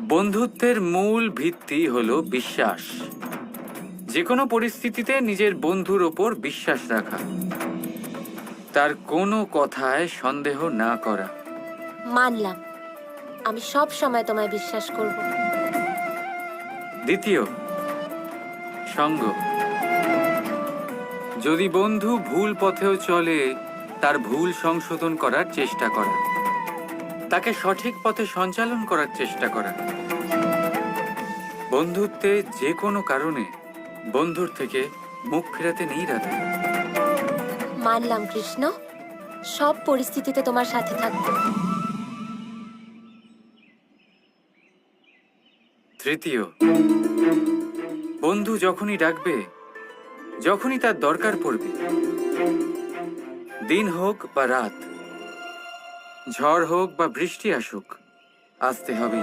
বন্ধুত্বের মূল ভিত্তি হলো বিশ্বাস। যে কোনো পরিস্থিতিতে নিজের বন্ধুর ওপর বিশ্বাস রাখা, তার কোনো কথায় সন্দেহ না করা। মানলাম, আমি সব সময় তোমায় বিশ্বাস করব। দ্বিতীয়, সঙ্গ। যদি বন্ধু ভুল পথেও চলে, তার ভুল সংশোধন করার চেষ্টা করা, তাকে সঠিক পথে সঞ্চালন করার চেষ্টা করা। বন্ধুত্বে যে কোনো কারণে বন্ধুর থেকে মুখ ফেরাতে নেই রাধা। মানলাম কৃষ্ণ, সব পরিস্থিতিতে তোমার সাথে থাকবো। তৃতীয়, বন্ধু যখনই ডাকবে, যখনই তার দরকার পড়বে, দিন হোক বা রাত, ঝড় হোক বা বৃষ্টি আসুক, আসতে হবে।